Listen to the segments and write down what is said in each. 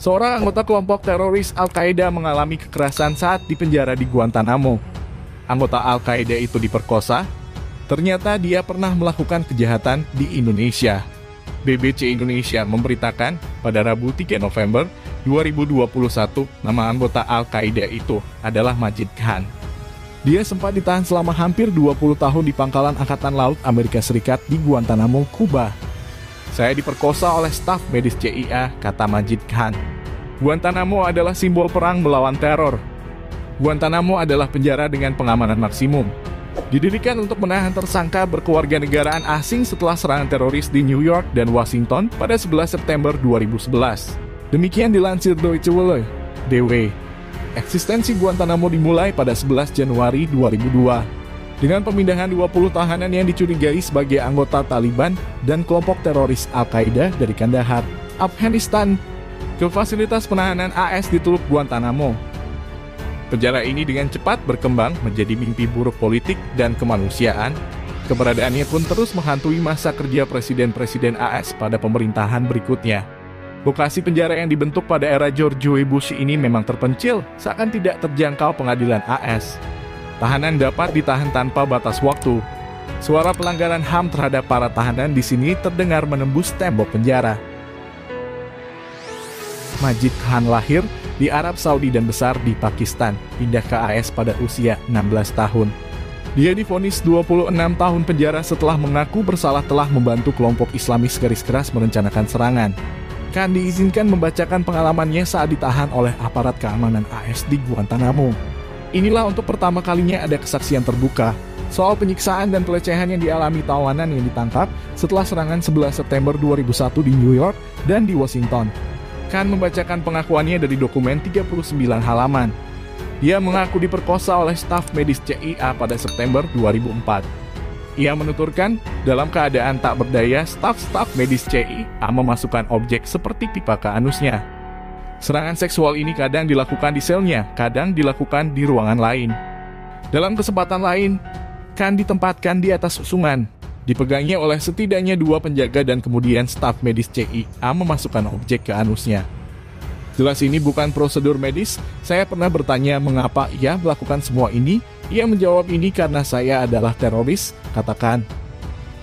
Seorang anggota kelompok teroris Al-Qaeda mengalami kekerasan saat dipenjara di Guantanamo. Anggota Al-Qaeda itu diperkosa. Ternyata dia pernah melakukan kejahatan di Indonesia. BBC Indonesia memberitakan pada Rabu 3 November 2021 nama anggota Al-Qaeda itu adalah Majid Khan. Dia sempat ditahan selama hampir 20 tahun di Pangkalan Angkatan Laut Amerika Serikat di Guantanamo, Kuba. Saya diperkosa oleh staf medis CIA, kata Majid Khan. Guantanamo adalah simbol perang melawan teror. Guantanamo adalah penjara dengan pengamanan maksimum. Didirikan untuk menahan tersangka berkewarganegaraan asing setelah serangan teroris di New York dan Washington pada 11 September 2011. Demikian dilansir Deutsche Welle, DW. Eksistensi Guantanamo dimulai pada 11 Januari 2002. Dengan pemindahan 20 tahanan yang dicurigai sebagai anggota Taliban dan kelompok teroris Al-Qaeda dari Kandahar, Afghanistan, ke fasilitas penahanan AS di Teluk Guantanamo. Penjara ini dengan cepat berkembang menjadi mimpi buruk politik dan kemanusiaan. Keberadaannya pun terus menghantui masa kerja presiden-presiden AS pada pemerintahan berikutnya. Lokasi penjara yang dibentuk pada era George W. Bush ini memang terpencil, seakan tidak terjangkau pengadilan AS. Tahanan dapat ditahan tanpa batas waktu. Suara pelanggaran HAM terhadap para tahanan di sini terdengar menembus tembok penjara. Majid Khan lahir di Arab Saudi dan besar di Pakistan, pindah ke AS pada usia 16 tahun. Dia divonis 26 tahun penjara setelah mengaku bersalah telah membantu kelompok Islamis garis keras merencanakan serangan. Khan diizinkan membacakan pengalamannya saat ditahan oleh aparat keamanan AS di Guantanamo. Inilah untuk pertama kalinya ada kesaksian terbuka soal penyiksaan dan pelecehan yang dialami tawanan yang ditangkap setelah serangan 11 September 2001 di New York dan di Washington. Khan membacakan pengakuannya dari dokumen 39 halaman. Dia mengaku diperkosa oleh staf medis CIA pada September 2004. Ia menuturkan, dalam keadaan tak berdaya, staf medis CIA memasukkan objek seperti pipa ke anusnya. Serangan seksual ini kadang dilakukan di selnya, kadang dilakukan di ruangan lain. Dalam kesempatan lain, Khan ditempatkan di atas sungan. Dipegangnya oleh setidaknya 2 penjaga dan kemudian staf medis CIA memasukkan objek ke anusnya. Jelas ini bukan prosedur medis. Saya pernah bertanya mengapa ia melakukan semua ini. Ia menjawab ini karena saya adalah teroris, katakan.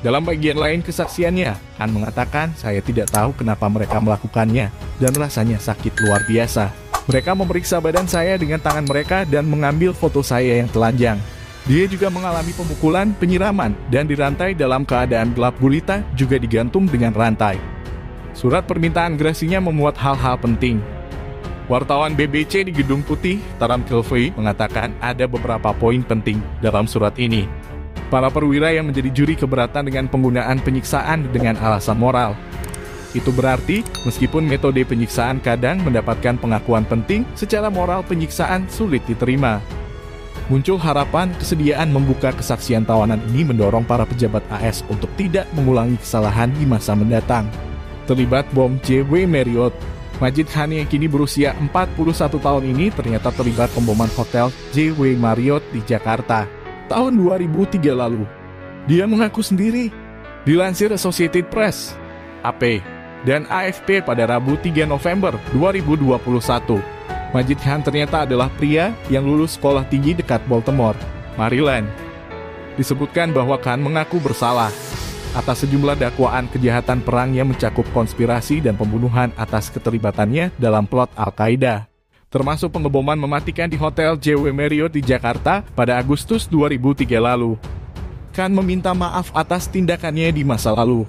Dalam bagian lain kesaksiannya, Khan mengatakan, saya tidak tahu kenapa mereka melakukannya, dan rasanya sakit luar biasa. Mereka memeriksa badan saya dengan tangan mereka dan mengambil foto saya yang telanjang. Dia juga mengalami pemukulan, penyiraman, dan dirantai dalam keadaan gelap gulita, juga digantung dengan rantai. Surat permintaan gerasinya memuat hal-hal penting. Wartawan BBC di Gedung Putih, Taram Kilvey, mengatakan ada beberapa poin penting dalam surat ini. Para perwira yang menjadi juri keberatan dengan penggunaan penyiksaan dengan alasan moral. Itu berarti, meskipun metode penyiksaan kadang mendapatkan pengakuan penting, secara moral penyiksaan sulit diterima. Muncul harapan kesediaan membuka kesaksian tawanan ini mendorong para pejabat AS untuk tidak mengulangi kesalahan di masa mendatang. Terlibat bom JW Marriott. Majid Khan yang kini berusia 41 tahun ini ternyata terlibat pemboman hotel JW Marriott di Jakarta tahun 2003 lalu. Dia mengaku sendiri. Dilansir Associated Press, AP, dan AFP pada Rabu 3 November 2021. Majid Khan ternyata adalah pria yang lulus sekolah tinggi dekat Baltimore, Maryland. Disebutkan bahwa Khan mengaku bersalah atas sejumlah dakwaan kejahatan perang yang mencakup konspirasi dan pembunuhan atas keterlibatannya dalam plot Al-Qaeda, termasuk pengeboman mematikan di Hotel JW Marriott di Jakarta pada Agustus 2003 lalu. Khan meminta maaf atas tindakannya di masa lalu,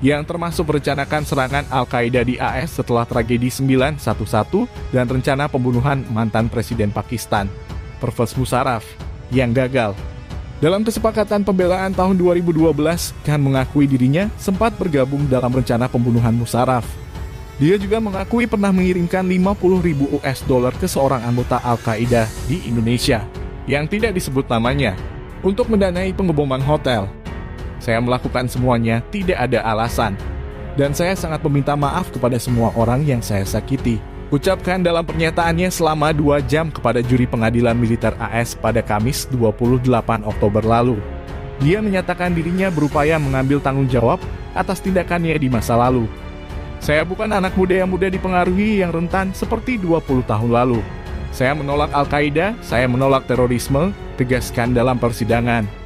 yang termasuk merencanakan serangan Al-Qaeda di AS setelah tragedi 9/11 dan rencana pembunuhan mantan Presiden Pakistan, Pervez Musharraf, yang gagal. Dalam kesepakatan pembelaan tahun 2012, Khan mengakui dirinya sempat bergabung dalam rencana pembunuhan Musharraf. Dia juga mengakui pernah mengirimkan 50.000 US dollar ke seorang anggota Al-Qaeda di Indonesia, yang tidak disebut namanya, untuk mendanai pengeboman hotel. Saya melakukan semuanya, tidak ada alasan. Dan saya sangat meminta maaf kepada semua orang yang saya sakiti, ucapkan dalam pernyataannya selama 2 jam kepada juri pengadilan militer AS pada Kamis 28 Oktober lalu. Dia menyatakan dirinya berupaya mengambil tanggung jawab atas tindakannya di masa lalu. Saya bukan anak muda yang mudah dipengaruhi yang rentan seperti 20 tahun lalu. Saya menolak Al-Qaeda, saya menolak terorisme, tegaskan dalam persidangan.